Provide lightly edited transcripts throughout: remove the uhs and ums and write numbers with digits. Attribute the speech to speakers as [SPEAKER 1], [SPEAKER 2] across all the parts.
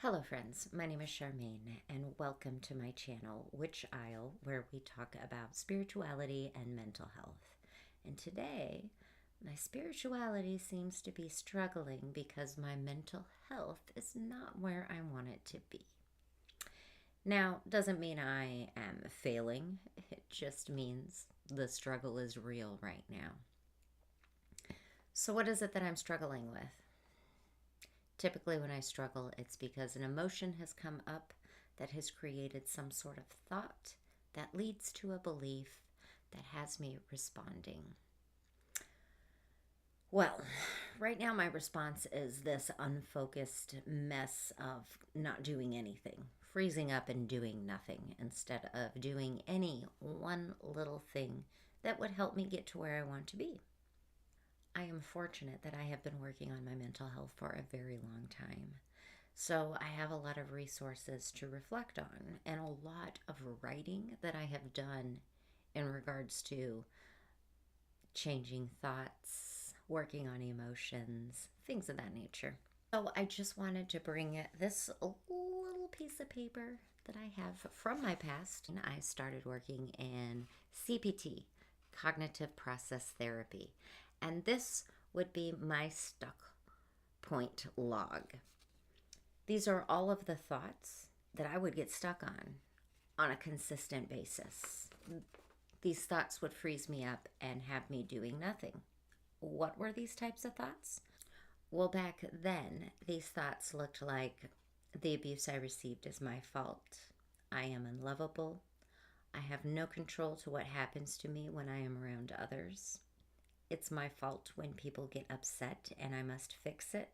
[SPEAKER 1] Hello friends, my name is Charmaine and welcome to my channel, Witch Isle, where we talk about spirituality and mental health. And today, my spirituality seems to be struggling because my mental health is not where I want it to be. Now, doesn't mean I am failing, it just means the struggle is real right now. So what is it that I'm struggling with? Typically, when I struggle, it's because an emotion has come up that has created some sort of thought that leads to a belief that has me responding. Well, right now, my response is this unfocused mess of not doing anything, freezing up and doing nothing instead of doing any one little thing that would help me get to where I want to be. I am fortunate that I have been working on my mental health for a very long time. So I have a lot of resources to reflect on and a lot of writing that I have done in regards to changing thoughts, working on emotions, things of that nature. So I just wanted to bring this little piece of paper that I have from my past. I started working in CPT, cognitive process therapy. And this would be my stuck point log. These are all of the thoughts that I would get stuck on a consistent basis. These thoughts would freeze me up and have me doing nothing. What were these types of thoughts? Well, back then, these thoughts looked like the abuse I received is my fault. I am unlovable. I have no control to what happens to me when I am around others. It's my fault when people get upset and I must fix it.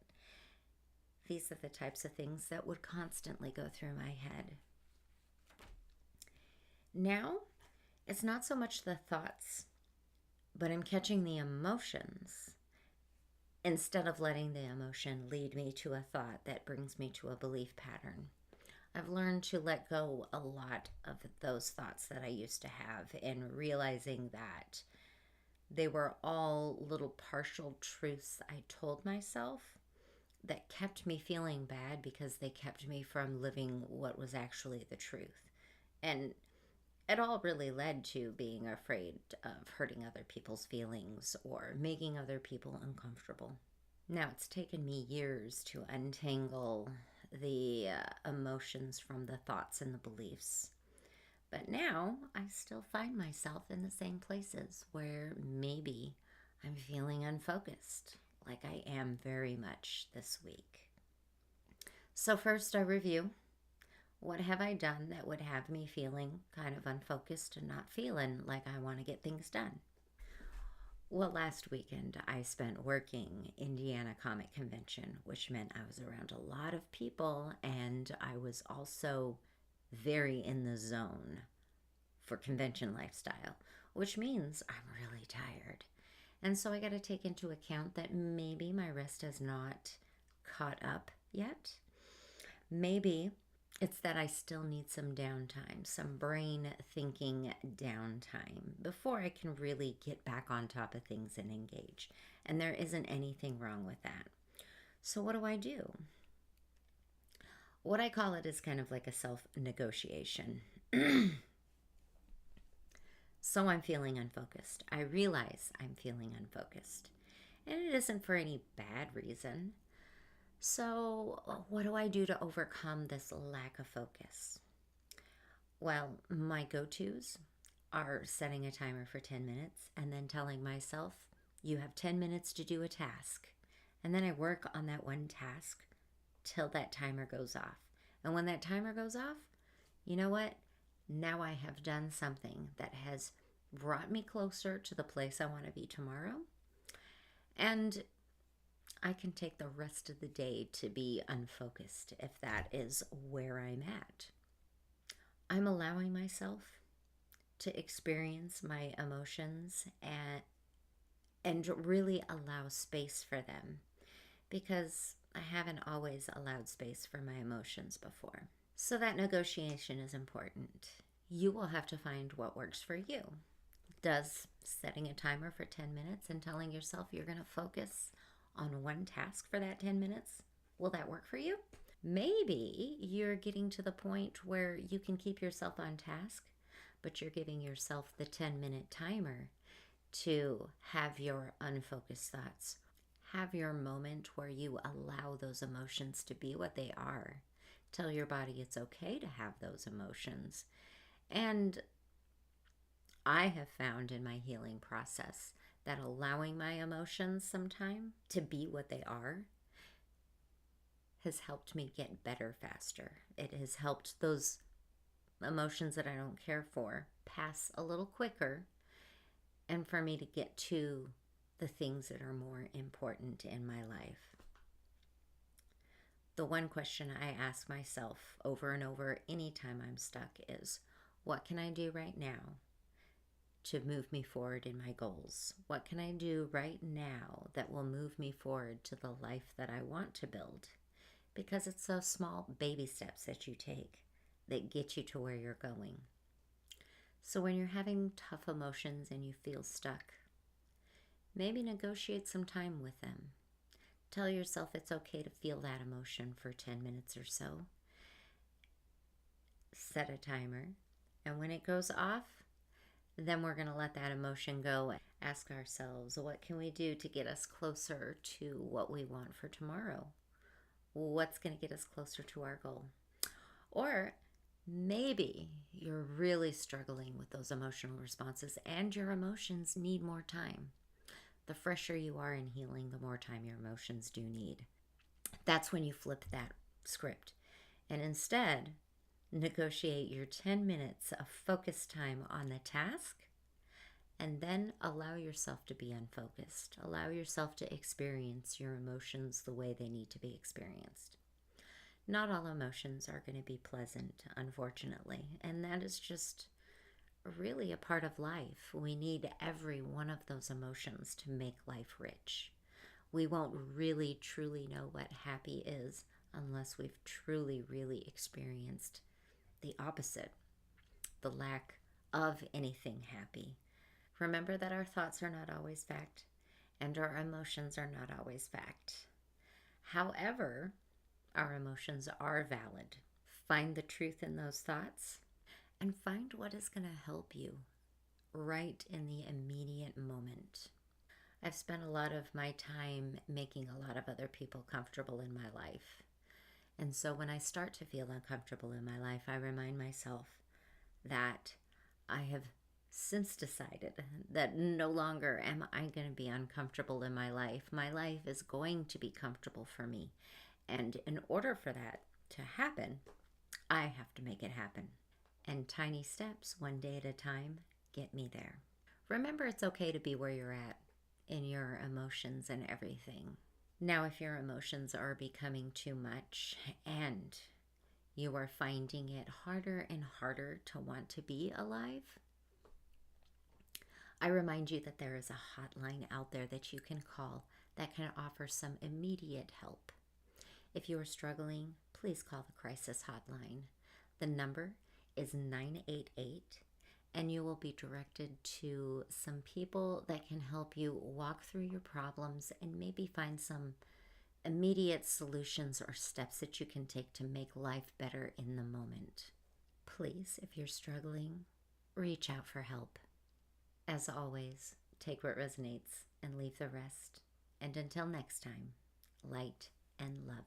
[SPEAKER 1] These are the types of things that would constantly go through my head. Now, it's not so much the thoughts, but I'm catching the emotions instead of letting the emotion lead me to a thought that brings me to a belief pattern. I've learned to let go a lot of those thoughts that I used to have and realizing that they were all little partial truths I told myself that kept me feeling bad because they kept me from living what was actually the truth. And it all really led to being afraid of hurting other people's feelings or making other people uncomfortable. Now, it's taken me years to untangle the emotions from the thoughts and the beliefs. But now I still find myself in the same places where maybe I'm feeling unfocused, like I am very much this week. So first I review, what have I done that would have me feeling kind of unfocused and not feeling like I want to get things done? Well, last weekend I spent working Indiana Comic Convention, which meant I was around a lot of people and I was also very in the zone for convention lifestyle, which means I'm really tired. And so I got to take into account that maybe my rest has not caught up yet. Maybe it's that I still need some downtime, some brain thinking downtime before I can really get back on top of things and engage. And there isn't anything wrong with that. So what do? What I call it is kind of like a self-negotiation. So I'm feeling unfocused. I realize I'm feeling unfocused. And it isn't for any bad reason. So what do I do to overcome this lack of focus? Well, my go-tos are setting a timer for 10 minutes and then telling myself, you have 10 minutes to do a task. And then I work on that one task till that timer goes off. And when that timer goes off, you know what? Now I have done something that has brought me closer to the place I want to be tomorrow. And I can take the rest of the day to be unfocused if that is where I'm at. I'm allowing myself to experience my emotions and really allow space for them because I haven't always allowed space for my emotions before. So that negotiation is important. You will have to find what works for you. Does setting a timer for 10 minutes and telling yourself you're going to focus on one task for that 10 minutes, will that work for you? Maybe you're getting to the point where you can keep yourself on task, but you're giving yourself the 10-minute timer to have your unfocused thoughts. Have your moment where you allow those emotions to be what they are. Tell your body it's okay to have those emotions. And I have found in my healing process that allowing my emotions sometime to be what they are has helped me get better faster. It has helped those emotions that I don't care for pass a little quicker, and for me to get to the things that are more important in my life. The one question I ask myself over and over anytime I'm stuck is, what can I do right now to move me forward in my goals? What can I do right now that will move me forward to the life that I want to build? Because it's those small baby steps that you take that get you to where you're going. So when you're having tough emotions and you feel stuck, maybe negotiate some time with them. Tell yourself it's okay to feel that emotion for 10 minutes or so. Set a timer, and when it goes off, then we're going to let that emotion go. Ask ourselves, what can we do to get us closer to what we want for tomorrow? What's going to get us closer to our goal? Or maybe you're really struggling with those emotional responses and your emotions need more time. The fresher you are in healing, the more time your emotions do need. That's when you flip that script and instead negotiate your 10 minutes of focused time on the task, and then allow yourself to be unfocused. Allow yourself to experience your emotions the way they need to be experienced. Not all emotions are going to be pleasant, unfortunately, and that is just really a part of life. We need every one of those emotions to make life rich. We won't really truly know what happy is unless we've truly, really experienced the opposite, the lack of anything happy. Remember that our thoughts are not always fact, and our emotions are not always fact. However, our emotions are valid. Find the truth in those thoughts and find what is going to help you right in the immediate moment. I've spent a lot of my time making a lot of other people comfortable in my life. And so when I start to feel uncomfortable in my life, I remind myself that I have since decided that no longer am I going to be uncomfortable in my life. My life is going to be comfortable for me. And in order for that to happen, I have to make it happen. And tiny steps, one day at a time, get me there. Remember, it's okay to be where you're at in your emotions and everything. Now, if your emotions are becoming too much and you are finding it harder and harder to want to be alive, I remind you that there is a hotline out there that you can call that can offer some immediate help. If you are struggling, please call the crisis hotline. The number is 988, and you will be directed to some people that can help you walk through your problems and maybe find some immediate solutions or steps that you can take to make life better in the moment. Please, if you're struggling, reach out for help. As always, take what resonates and leave the rest. And until next time, light and love.